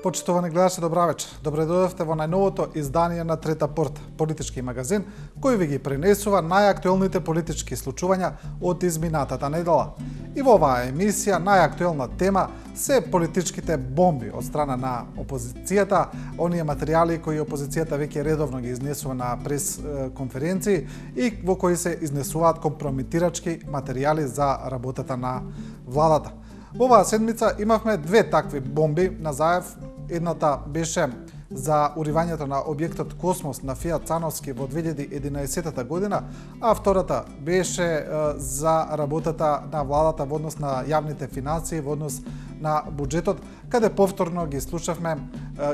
Почитувани гледачи, добра вечер. Добре дојдовте во најновото издание на Трета порта, политички магазин, кој ви ги пренесува најактуелните политички случувања од изминатата недела. И во оваа емисија најактуелна тема се политичките бомби од страна на опозицијата, оние материјали кои опозицијата веќе редовно ги изнесува на прес конференции и во кои се изнесуваат компрометирачки материјали за работата на владата. Во оваа седмица имавме две такви бомби на Заев. Едната беше за уривањето на објектот Космос на Фијат Цановски во 2011 година, а втората беше за работата на владата во однос на јавните финансии, во однос на буџетот, каде повторно ги слушавме,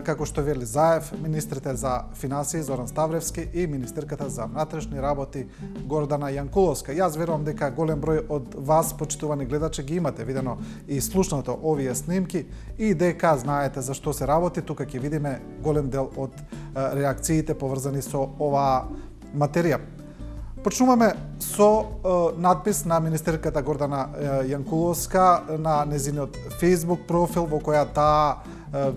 како што вели Заев, министрите за финансии Зоран Ставревски и министерката за внатрешни работи Гордана Јанкуловска. Јас верувам дека голем број од вас, почитувани гледачи, ги имате видено и слушнато овие снимки и дека знаете за што се работи. Тука ќе видиме голем дел од реакциите поврзани со оваа материја. Почнуваме со надпис на министерката Гордана Јанкуловска на незиниот Facebook профил, во која таа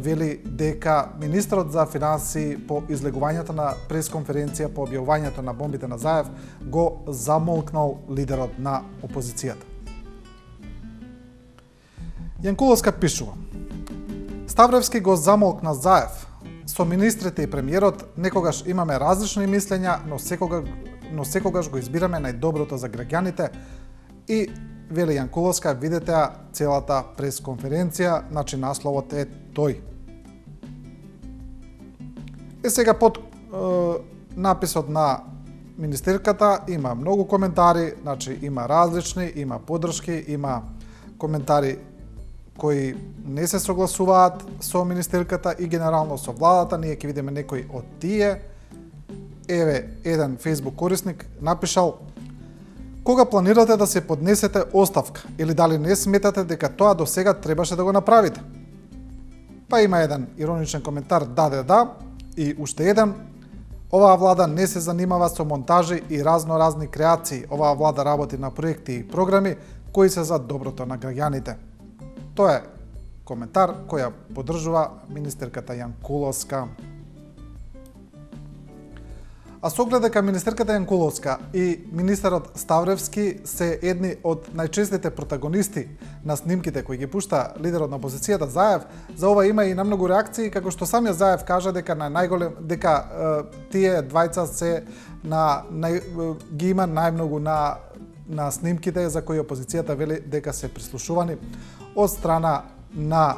вели дека министрот за финансии по излегувањето на пресконференција по објавувањето на бомбите на Заев го замолкнал лидерот на опозицијата. Јанкуловска пишува: Ставревски го замолкна Заев. Со министрите и премиерот некогаш имаме различни мислења, но секогаш го избираме најдоброто за граѓаните. И вели Јанкуловска, видете ја целата пресконференција, значи насловот е тој. Сега под написот на министерката има многу коментари, значи има различни, има поддршки, има коментари кои не се согласуваат со министерката и генерално со владата. Ние ќе видиме некои од тие. Еве, еден Facebook корисник напишал: кога планирате да се поднесете оставка или дали не сметате дека тоа до сега требаше да го направите? Па има еден ироничен коментар: да, и уште еден: оваа влада не се занимава со монтажи и разни креации. Оваа влада работи на проекти и програми кои се за доброто на граѓаните. Тоа е коментар која поддржува министерката Јанкуловска. А со оглед дека министерката Јанкуловска и министерот Ставревски се едни од најчестите протагонисти на снимките кои ги пушта лидерот на опозицијата Заев, за ова има и намногу реакции, како што самиот Заев кажа дека тие двајца се ги има најмногу на снимките за кои опозицијата вели дека се прислушувани од страна на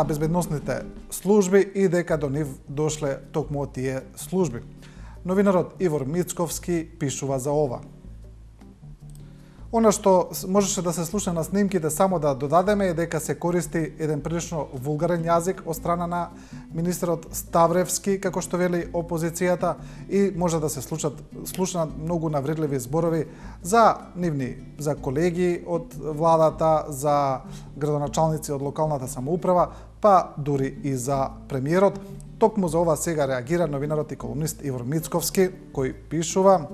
безбедносните служби и дека до нив дошле токму од тие служби. Новинарот Ивор Мицковски пишува за ова. Она што можеше да се слуша на снимките, само да додадеме, е дека се користи еден прилично вулгарен јазик од страна на министерот Ставревски, како што вели опозицијата, и може да се слушнат многу навредливи зборови за колеги од владата, за градоначалници од локалната самоуправа, па дури и за премиерот. Токму за ова сега реагира новинарот и колумнист Ивор Мицковски, кој пишува: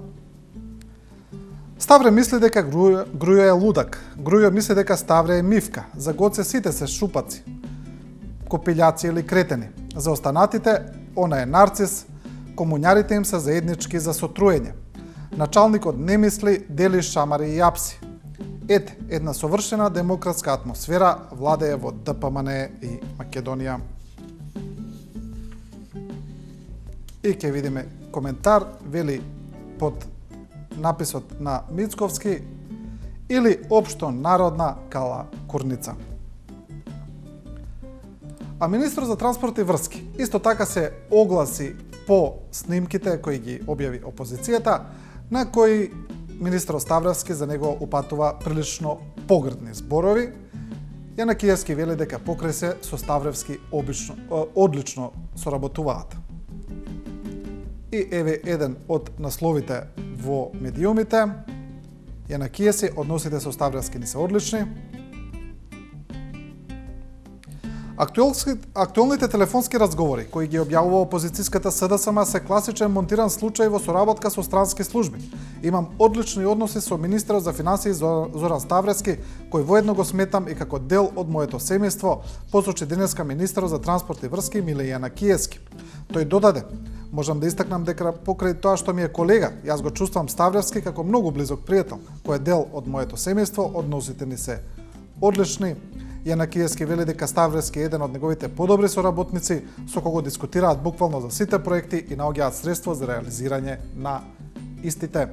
Ставре мисли дека Грујо е лудак. Грујо мисли дека Ставре е мивка. За Гоце сите се шупаци, копилјаци или кретени. За останатите, она е нарцис, комуњарите им се заеднички за сотруење. Началникот не мисли, дели шамари и јапси. Ете, една совршена демократска атмосфера владее во ДПМН и Македонија. И ќе видиме коментар, вели под написот на Мицковски: или општо народна кала курница. А министрот за транспорт и врски исто така се огласи по снимките кои ги објави опозицијата, на кои министрот Ставревски за него упатува прилично погрдни зборови. Јанакиевски вели дека покрај се со Ставревски одлично соработуваат. И еве еден од насловите во медиумите: Јанакиевски, односите со Ставревски не се одлични. Актуелните телефонски разговори кои ги објавува опозицијската СДСМ се класичен монтиран случај во соработка со странски служби. Имам одлични односи со министерот за финансии Зоран Ставрески, кој воедно го сметам и како дел од моето семејство, посочи денеска министерот за транспорт и врски Миле Киевски. Тој додаде: можам да истакнам дека покрај тоа што ми е колега, јас го чувствам Ставревски како многу близок пријател, кој е дел од моето семејство, односите ни се одлични. Јанакиевски вели дека Ставревски е еден од неговите подобри соработници, со кого дискутираат буквално за сите проекти и наоѓаат средства за реализирање на истите.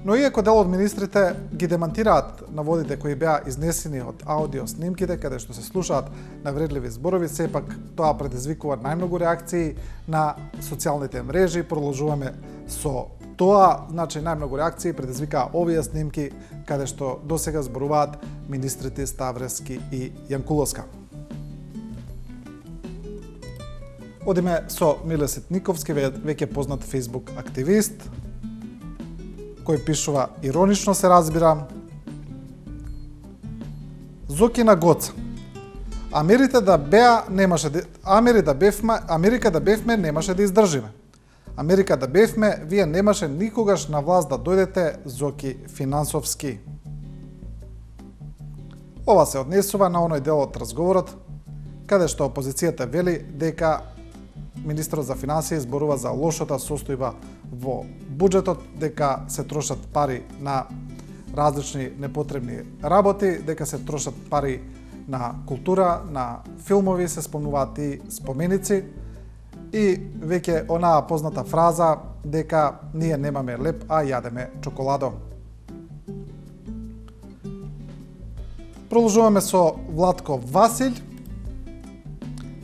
Но иако дел од министрите ги демантираат наводите кои беа изнесени од аудио снимките, каде што се слушаат навредливи зборови, сепак тоа предизвикува најмногу реакции на социјалните мрежи. Продолжуваме со тоа, значи најмногу реакции предизвикаа овие снимки каде што досега зборуваат министрите Ставрески и Јанкуловска. Одиме со Миле Ситниковски, веќе познат Facebook активист, кој пишува иронично, се разбира: Зоки на Гоца. Америка да бевме, немаше да издржиме. Америка да бевме, вие немаше никогаш на власт да дојдете, Зоки Финансовски. Ова се однесува на оној дел од разговорот каде што опозицијата вели дека министерот за финансии зборува за лошата состојба во буџетот, дека се трошат пари на различни непотребни работи, дека се трошат пари на култура, на филмови, се спомнуваат и споменици, и веќе онаа позната фраза дека ние немаме леп, а јадеме чоколадо. Продолжуваме со Владко Василј,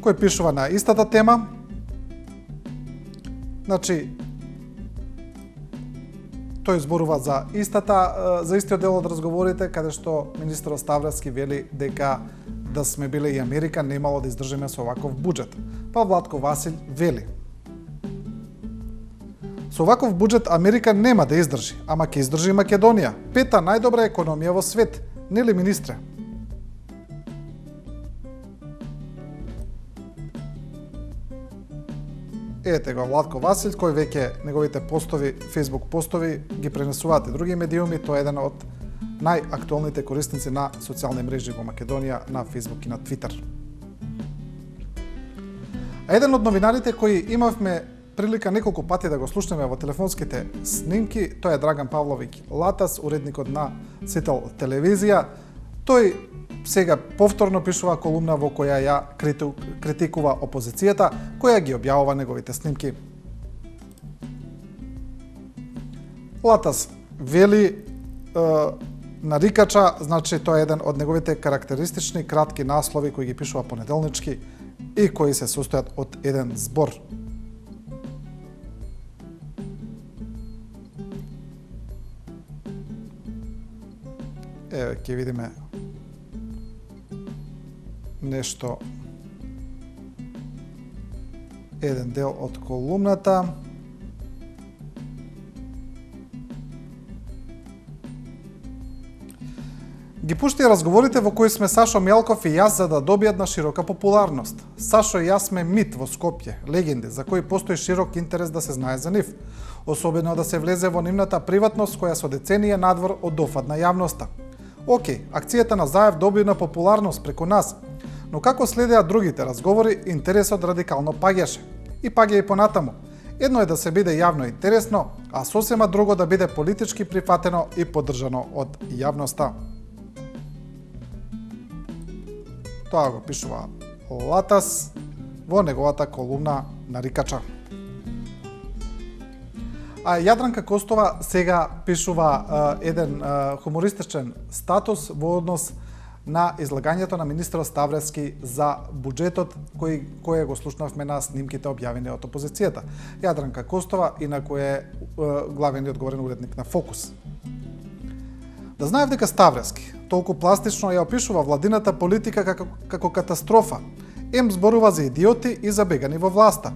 кој пишува на истата тема. Значи, тој зборува за истиот дел од разговорите, каде што министерот Ставревски вели дека да сме биле и Америка, немало да издржиме со оваков буџет. Па Владко Василј вели: со оваков буџет Америка нема да издржи, ама ќе издржи Македонија, пета најдобра економија во свет, нели министре? Ете го Владко Василј, кој веќе неговите постови, Facebook постови ги пренесуваат и други медиуми. Тој е еден од најактуелните корисници на социјални мрежи во Македонија, на Facebook и на Twitter. А еден од новинарите кои имавме прилика неколку пати да го слушнеме во телефонските снимки, тој е Драган Павловиќ Латас, уредникот на Сител телевизија. Тој сега повторно пишува колумна во која ја критикува опозицијата, која ги објавува неговите снимки. Латас вели нарикача, значи тоа е еден од неговите карактеристични кратки наслови кои ги пишува понеделнички и кои се состојат од еден збор. Еве ќе видиме нешто, еден дел од колумната. Ги пушти разговорите во кои сме Сашо Мјалков и јас за да добијат на широка популарност. Сашо и јас сме мит во Скопје, легенди за кои постои широк интерес да се знае за нив, особено да се влезе во нивната приватност која со деценија надвор од дофат на јавноста. Океј, акцијата на Заев добина популарност преку нас, но како следеа другите разговори, интересот радикално паѓаше. И паѓа и понатаму. Едно е да се биде јавно интересно, а сосема друго да биде политички прифатено и поддржано од јавноста. Тоа го пишува Латас во неговата колумна Нарикача. А Јадранка Костова сега пишува еден хумористичен статус во однос на излагањето на министерот Ставревски за буџетот кој го слушнавме на снимките објавени од опозицијата. Јадранка Костова, инаку е главен и одговорен уредник на Фокус. Да знаев дека Ставревски толку пластично ја опишува владината политика како катастрофа, ем зборува за идиоти и забегани во власта.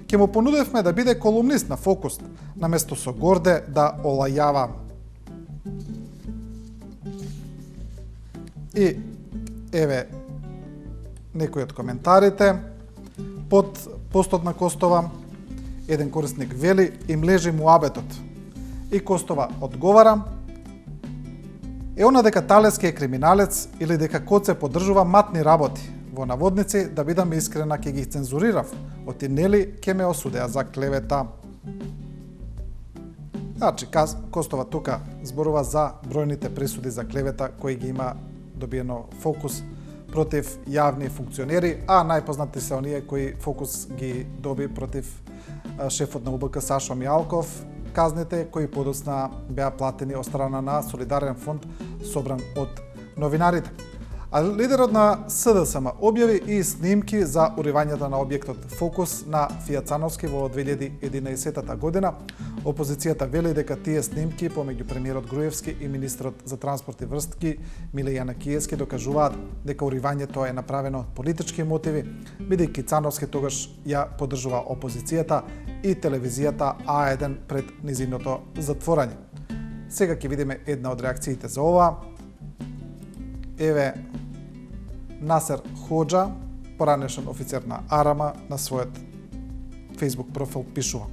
Ке му понудевме да биде колумнист на Фокус, наместо со горде да олајава. И еве некои од коментарите под постот на Костова. Еден корисник вели, им лежи муабетот. И Костова одговара, она дека Талески е криминалец или дека Коце поддржува матни работи. Во наводници, да бидам искрена, ќе ги цензурирав. Оти нели ќе ме осудеа за клевета. Значи, Костова тука зборува за бројните пресуди за клевета кои ги има добиено Фокус против јавни функционери, а најпознати се оние кои Фокус ги доби против шефот на УБК Сашо Мијалков, казните кои подоцна беа платени од страна на Солидарен фонд собран од новинарите. А лидерот на СДСМ објави и снимки за уривањето на објектот Фокус на Фијацановски во 2011 година. Опозицијата вели дека тие снимки помеѓу премиерот Груевски и министрот за транспорт и врски Миле Јанакиевски докажуваат дека уривањето е направено од политички мотиви, бидејќи Цановски тогаш ја поддржува опозицијата и телевизијата А1 пред низиното затворање. Сега ќе видиме една од реакциите за ова. Еве Насер Ходжа, поранешен офицер на Арама, на својот Facebook профил пишува: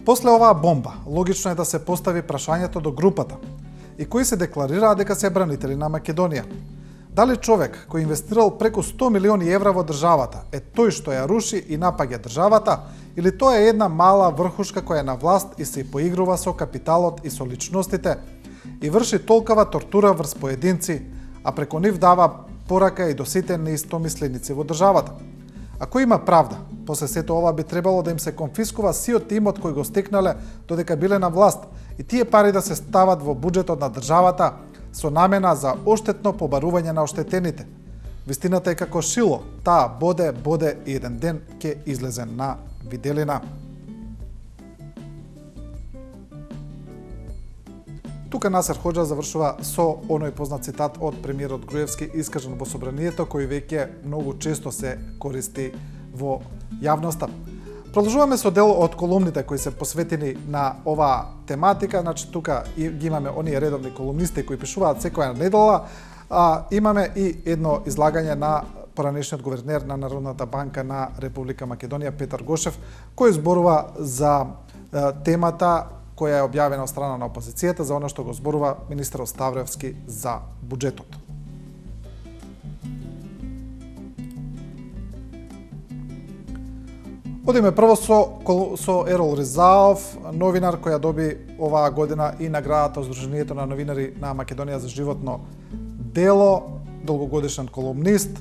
после оваа бомба, логично е да се постави прашањето до групата и кои се декларираа дека се бранители на Македонија. Дали човек кој инвестирал преку 100 милиони евра во државата е тој што ја руши и напаѓа државата, или тоа е една мала врхушка која е на власт и се поигрува со капиталот и со личностите и врши толкова тортура врз поединци, а преку нив дава порака и до сите неистомисленици во државата? Ако има правда, после сето ова би требало да им се конфискува сиот имот кој го стекнале додека биле на власт и тие пари да се стават во буџетот на државата со намена за оштетно побарување на оштетените. Вистината е како шило, таа боде и еден ден ќе излезе на виделина. Тука Насер Ходжа завршува со оној познат цитат од премиерот Груевски искажан во собранието, кој веќе многу често се користи во јавноста. Продолжуваме со дел од колумните кои се посветени на оваа тематика. Значи, тука ги имаме оние редовни колумнисти кои пишуваат секоја недела. Имаме и едно излагање на поранешниот гувернер на Народната банка на Република Македонија Петар Гошев, кој зборува за темата која е објавена од страна на опозицијата за оно што го зборува министерот Ставревски за буџетот. Одиме прво со Ерол Ризаов, новинар која доби оваа година и наградата од Сдруженијето на новинари на Македонија за животно дело, долгогодишен колумнист,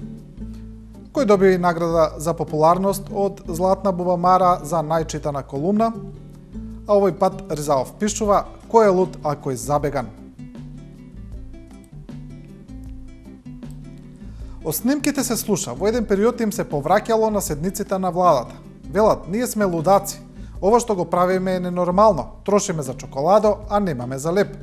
кој доби награда за популарност од Златна Бубамара за најчитана колумна. А овој пат Ризаов пишува: кој е луд, а кој забеган. Од снимките се слуша, во еден период им се повраќало на седниците на владата. Велат, ние сме лудаци, ова што го правиме е ненормално, трошиме за чоколадо, а немаме за леп.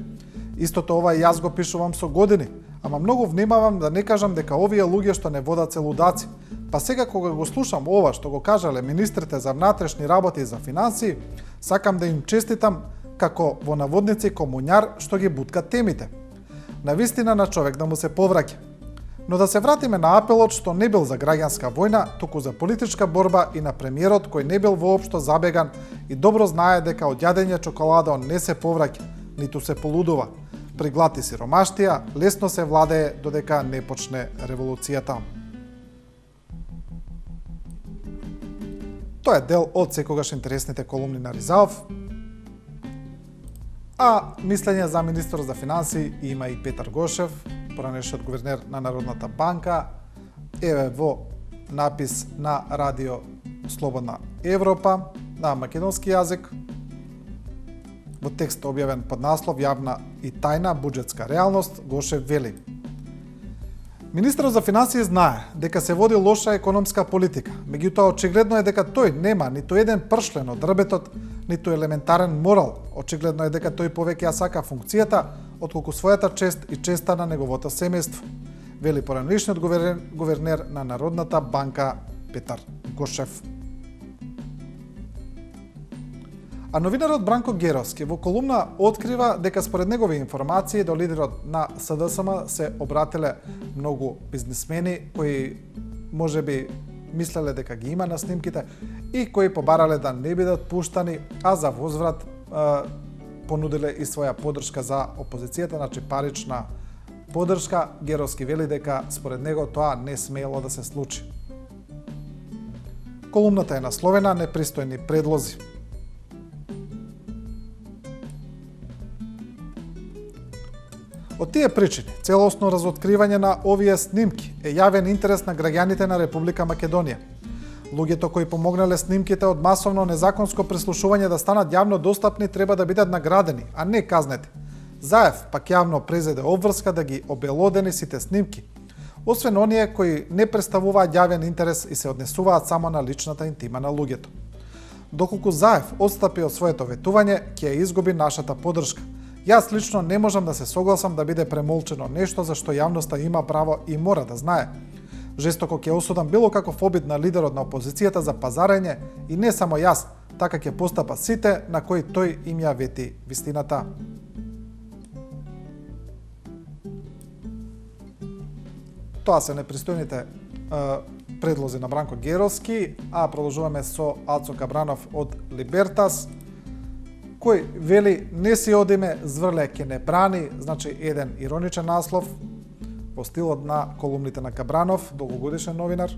Истото ова и јас го пишувам со години, ама многу внимавам да не кажам дека овие луѓе што не водат се лудаци. Па сега кога го слушам ова што го кажале министрите за внатрешни работи и за финансии, сакам да им честитам како во наводници комуњар што ги бутка темите. Навистина на човек да му се повраќа. Но да се вратиме на апелот што не бил за граѓанска војна, туку за политичка борба и на премиерот кој не бил воопшто забеган и добро знае дека од јадење чоколадо не се повраќа, ниту се полудува. Приглати сиромаштија, лесно се владее додека не почне револуцијата. Тоа е дел од секогаш интересните колумни на Ризаов. А мислење за министер за финансии има и Петар Гошев, поранешниот гувернер на Народната банка. Еве во напис на Радио Слободна Европа на македонски јазик. Во текст објавен под наслов Јавна и тајна буџетска реалност, Гошев вели: министерот за финансии знае дека се води лоша економска политика, меѓутоа очигледно е дека тој нема ниту еден пршлен од дрбетот, ниту елементарен морал. Очигледно е дека тој повеќе ја сака функцијата отколку својата чест и честа на неговото семејство, вели поранешниот гувернер на Народната банка Петар Гошев. А новинарот Бранко Геровски во колумна открива дека според негови информации до лидерот на СДСМ се обратиле многу бизнисмени кои можеби мислеле дека ги има на снимките и кои побарале да не бидат пуштани, а за возврат понудиле и своја поддршка за опозицијата, значи парична поддршка. Геровски вели дека според него тоа не смеело да се случи. Колумната е насловена "Непристојни предлози". Од тие причини, целосно разоткривање на овие снимки е јавен интерес на граѓаните на Република Македонија. Луѓето кои помогнале снимките од масовно незаконско прислушување да станат јавно достапни треба да бидат наградени, а не казнети. Заев пак јавно презеде обврска да ги обелодени сите снимки, освен оние кои не представуваат јавен интерес и се однесуваат само на личната интима на луѓето. Доколку Заев отстапи од своето ветување, ќе ја изгуби нашата поддршка. Јас лично не можам да се согласам да биде премолчено нешто за што јавноста има право и мора да знае. Жестоко ќе осудам било каков обид на лидерот на опозицијата за пазарење и не само јас, така ќе постапа сите на кои тој им ја вети вистината. Тоа се непристојните предлози на Бранко Геровски, а продолжуваме со Ацо Кабранов од Либертас, кој вели "не си одиме, зврле ќе не брани", значи еден ироничен наслов во стилот на колумните на Кабранов, долгогодишен новинар.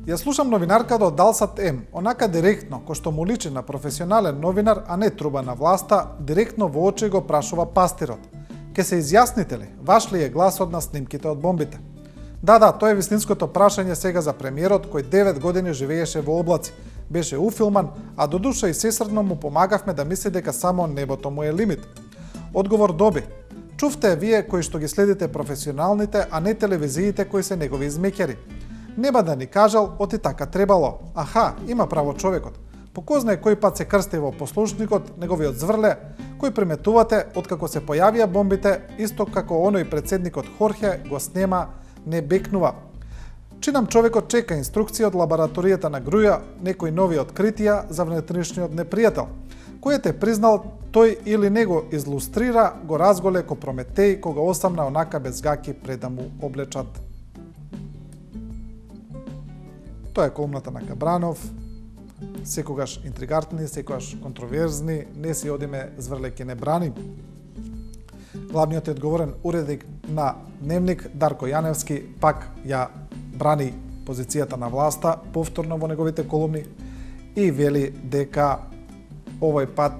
Ја слушам новинарката од Далсат М, онака директно, кој што му личи на професионален новинар, а не труба на власта, директно во очи го прашува пастирот. Ке се изјасните ли, ваш ли е гласот на снимките од бомбите? Да, тоа е вистинското прашање сега за премиерот кој 9 години живееше во облаци, беше уфилман, а до душа и сесрдно му помагавме да мисли дека само небото му е лимит. Одговор доби. Чувте вие кои што ги следите професионалните, а не телевизиите кои се негови измекери. Нема да ни кажал, оти така требало. Аха, има право човекот. По кој знае кој пат се крсти во послушникот, неговиот зврле, кој приметувате откако се појавија бомбите, исто како оној председникот Хорхе го снема, не бекнува. Чинам човекот чека инструкција од лабораторијата на Груја, некои нови откритија за внатрешниот непријател. Кој те признал, тој или него излустрира, го разголе ко Прометеј, кога осамна онака без гаки пред да му облечат. Тоа е колумната на Кабранов. Секогаш интригантни, секогаш контроверзни, не си одиме, зврле ќе не брани. Главниот и одговорен уредник на Дневник Дарко Јаневски пак ја брани позицијата на власта повторно во неговите колумни и вели дека овој пат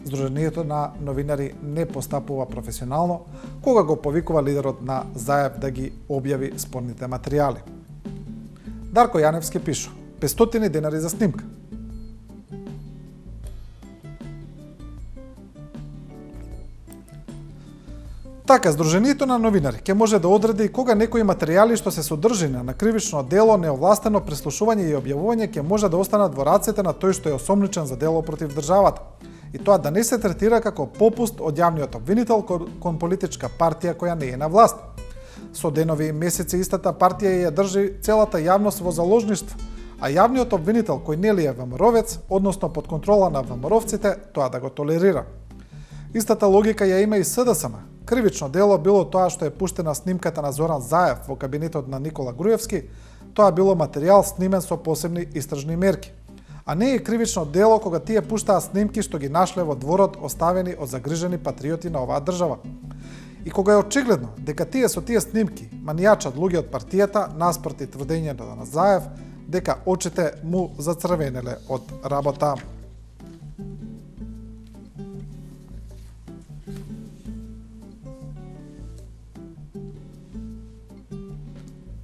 Сдруженијето на новинари не постапува професионално кога го повикува лидерот на Заев да ги објави спорните материјали. Дарко Јаневски пише 500 денари за снимка. Така, Сдруженијето на новинари ќе може да одреди кога некои материјали што се содржина на кривично дело, неовластено прислушување и објавување ќе може да останат во рацете на тој што е осомничен за дело против државата. И тоа да не се третира како попуст од јавниот обвинител кон политичка партија која не е на власт. Со денови и месеци истата партија ја држи целата јавност во заложништво, а јавниот обвинител кој не ли е ВМРО-вец, односно под контрола на ВМРО-вците, тоа да го толерира. Истата логика ја има и СДСМ. Кривично дело било тоа што е пуштена снимката на Зоран Заев во кабинетот на Никола Груевски, тоа било материјал снимен со посебни истражни мерки. А не е кривично дело кога тие пуштаа снимки што ги нашле во дворот оставени од загрижени патриоти на оваа држава. И кога е очигледно дека тие со тие снимки манијачат луѓе од партијата наспроти тврдењето на Заев дека очите му зацрвенеле од работа.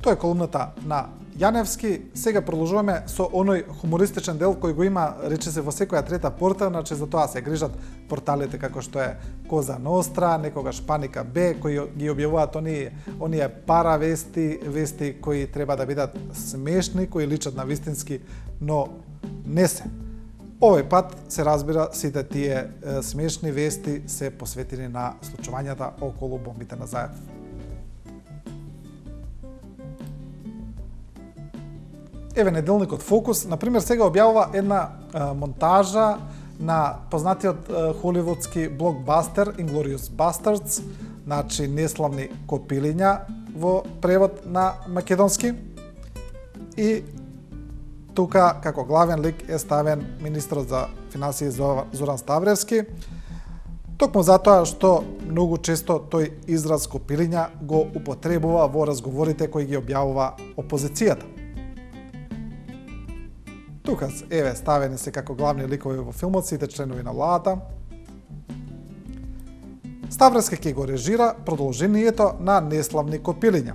Тоа е колумната на Јаневски. Сега продолжуваме со оној хумористичен дел кој го има, рече се, во секоја трета порта, значи за тоа се грижат порталите како што е Коза Ностра, некогаш Паника Б, кои ги објавуваат оние пара вести кои треба да бидат смешни, кои личат на вистински, но не се. Овој пат се разбира сите тие смешни вести се посветени на случувањата околу бомбите на Заев. Еве неделникот Фокус, например, сега објавува една монтажа на познатиот холивудски блокбастер Inglourious Basterds, значи неславни копилиња, во превод на македонски и тука како главен лик е ставен министрот за финансии Зоран Ставревски, токму затоа што многу често тој израз копилиња го употребува во разговорите кои ги објавува опозицијата. Тука еве ставени се како главни ликови во филмот сите членови на владата. Ставревски ќе го режира продолжението на неславни копилиња.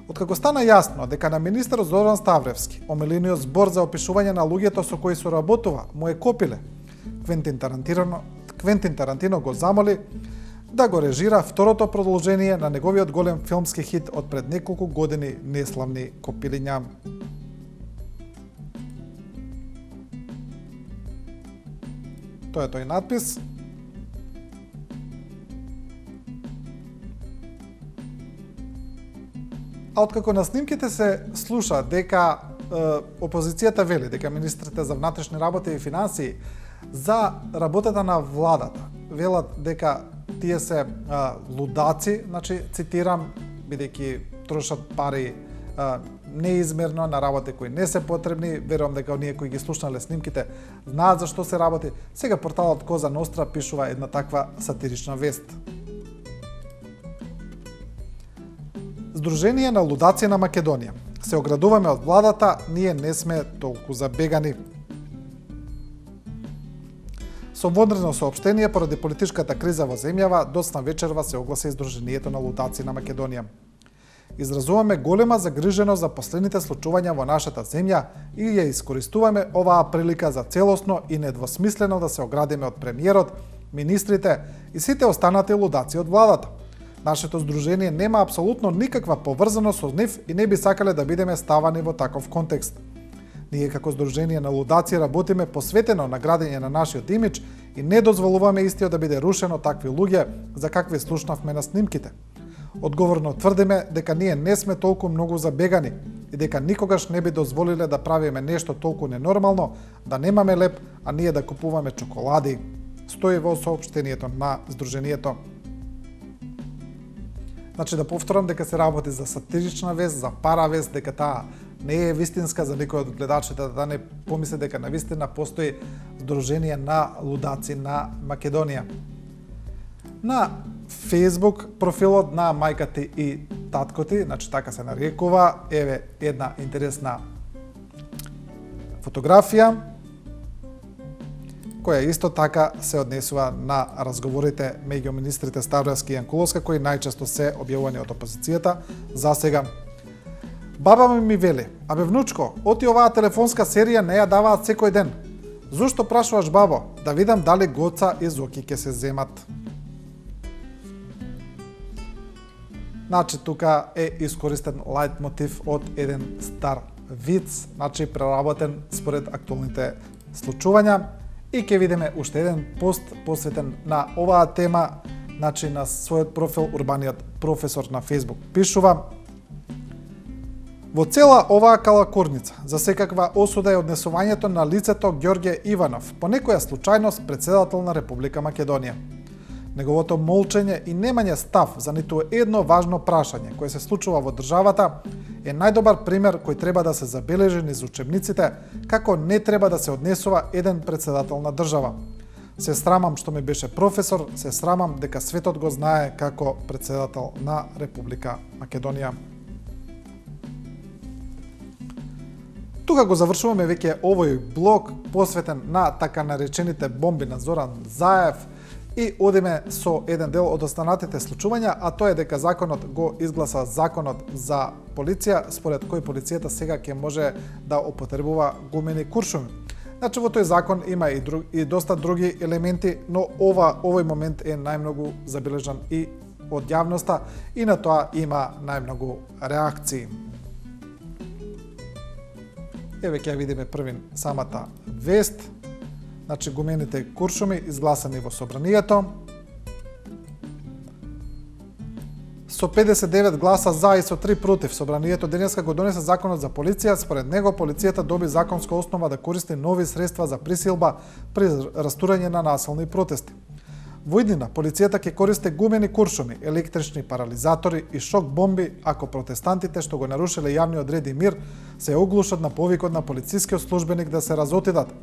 Откако стана јасно дека на министерот Зоран Ставревски омилениот збор за опишување на луѓето со кои соработува му е копиле, Квентин Тарантино го замоли да го режира второто продолжение на неговиот голем филмски хит од пред неколку години неславни копилиња. Тоа е тој надпис. А откако на снимките се слуша дека опозицијата вели дека министрите за внатрешни работи и финансии за работата на владата велат дека тие се лудаци, значи цитирам, бидејќи трошат пари неизмерно на работи кои не се потребни, верувам дека оние кои ги слушнале снимките знаат за што се работи. Сега порталот Коза Ностра пишува една таква сатирична вест. Сдружение на лудаци на Македонија. Се оградуваме од владата, ние не сме толку забегани. Со водрено соопштение поради политичката криза во земјава, доцна вечерва се огласи Сдруженијето на лудаци на Македонија. Изразуваме голема загриженост за последните случувања во нашата земја и ја искористуваме оваа прилика за целосно и недвосмислено да се оградиме од премиерот, министрите и сите останати лудаци од владата. Нашето здружение нема апсолутно никаква поврзаност со нив и не би сакале да бидеме ставани во таков контекст. Ние како здружение на лудаци работиме посветено на градење на нашиот имидж и не дозволуваме истиот да биде рушен од такви луѓе за какви слушнавме на снимките. Одговорно тврдиме дека ние не сме толку многу забегани и дека никогаш не би дозволиле да правиме нешто толку ненормално, да немаме леп, а ние да купуваме чоколади, стои во соопштението на Сдруженијето. Значи да повторам дека се работи за сатирична вест, за паравест, дека таа не е вистинска, за никој од гледачите да не помисли дека навистина постои Сдружение на лудаци на Македонија. На Facebook профилот на мајкати и таткоти, значи така се нарекува, еве една интересна фотографија која исто така се однесува на разговорите меѓу министрите Ставревски и Јанкуловска, кои најчесто се објавувани од опозицијата. За сега баба ми вели: "Абе внучко, оти оваа телефонска серија не ја даваат секој ден. Зошто прашуваш, бабо? Да видам дали Гоца и Зоки ќе се земат." Значи тука е искористен лајт мотив од еден стар виц, значи преработен според актуалните случувања. И ќе видиме уште еден пост посветен на оваа тема, значи на својот профил Урбаниот професор на Facebook пишува: "Во цела оваа калакурница за секаква осуда е однесувањето на лицето Ѓорѓе Иванов, по некоја случајност председател на Република Македонија. Неговото молчење и немање став за ниту едно важно прашање кое се случува во државата е најдобар пример кој треба да се забележи низ учебниците како не треба да се однесува еден председател на држава. Се срамам што ми беше професор, се срамам дека светот го знае како председател на Република Македонија." Тука го завршуваме веќе овој блог посветен на така наречените бомби на Зоран Заев и одиме со еден дел од останатите случувања, а тоа е дека законот го изгласа законот за полиција, според кој полицијата сега ќе може да употребува гумени куршуми. Значи во тој закон има и доста други елементи, но овој момент е најмногу забележан и од јавноста и на тоа има најмногу реакции. Еве ќе видиме првин самата вест. Значи гумените куршуми изгласани во собранието. Со 59 гласа за и со 3 против, собранието денеска го донесе законот за полиција. Според него полицијата доби законска основа да користи нови средства за присилба при растурање на насилни протести. Во иднина, полицијата ќе користи гумени куршуми, електрични парализатори и шок бомби ако протестантите што го нарушиле јавниот ред и мир се оглушат на повикот на полицискиот службеник да се разотидат.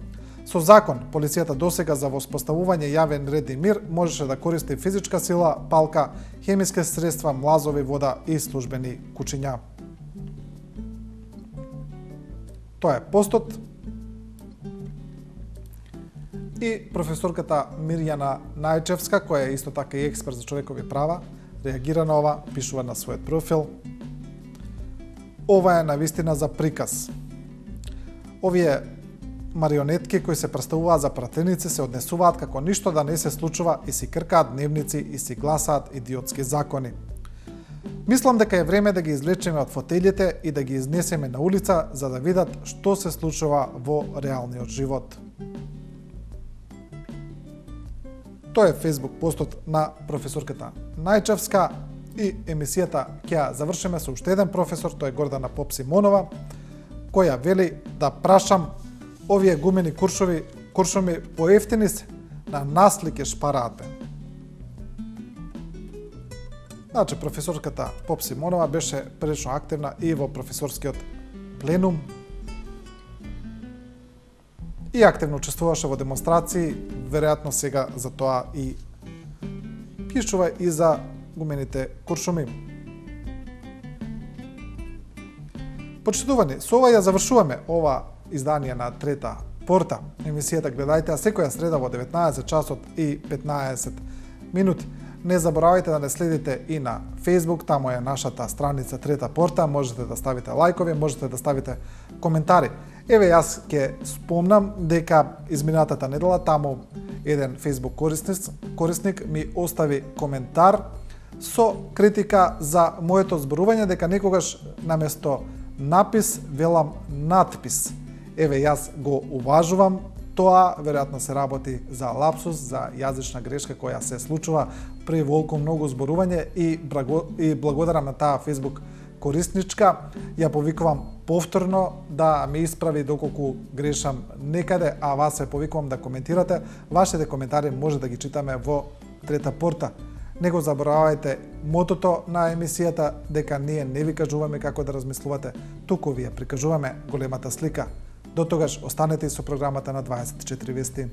Со закон, полицијата досега за воспоставување јавен ред и мир можеше да користи физичка сила, палка, хемиски средства, млазови, вода и службени кучиња. Тоа е постот. И професорката Мирјана Најчевска, која е исто така и експерт за човекови права, реагира на ова, пишува на својот профил. Ова е навистина за приказ. Овие марионетки кои се представуваат за пратеници се однесуваат како ништо да не се случува и си кркаат дневници и си гласаат идиотски закони. Мислам дека е време да ги извлечеме од фотелите и да ги изнесеме на улица за да видат што се случува во реалниот живот. Тоа е Facebook постот на професорката Најчевска и емисијата ќе ја завршиме со уште еден професор, тоа е Гордана Попсимонова, која вели да прашам овие гумени куршуми поевтини се, на наслики шпараат бе. Значи, професорката Попсимонова беше прилично активна и во професорскиот пленум и активно учествуваше во демонстрации, веројатно сега за тоа и пишува и за гумените куршуми. Почитувани, со ова ја завршуваме ова издание на Трета порта. Емисијата гледајте а секоја среда во 19 часот и 15 минути. Не заборавајте да не следите и на Facebook, таму е нашата страница Трета порта, можете да ставите лајкови, можете да ставите коментари. Еве јас ќе спомнам дека изминатата недела таму еден Facebook корисник ми остави коментар со критика за моето зборување дека некогаш наместо напис велам надпис. Еве јас го уважувам тоа, веројатно се работи за лапсус, за јазична грешка која се случува при волку многу зборување и благодарам на таа Facebook корисничка. Ја повикувам повторно да ме исправи доколку грешам некаде, а вас се повикувам да коментирате. Вашите коментари може да ги читаме во Трета порта. Не го заборавајте мотото на емисијата дека ние не ви кажуваме како да размислувате, туку ви ја прикажуваме големата слика. До тогаш останете и со програмата на 24 вести.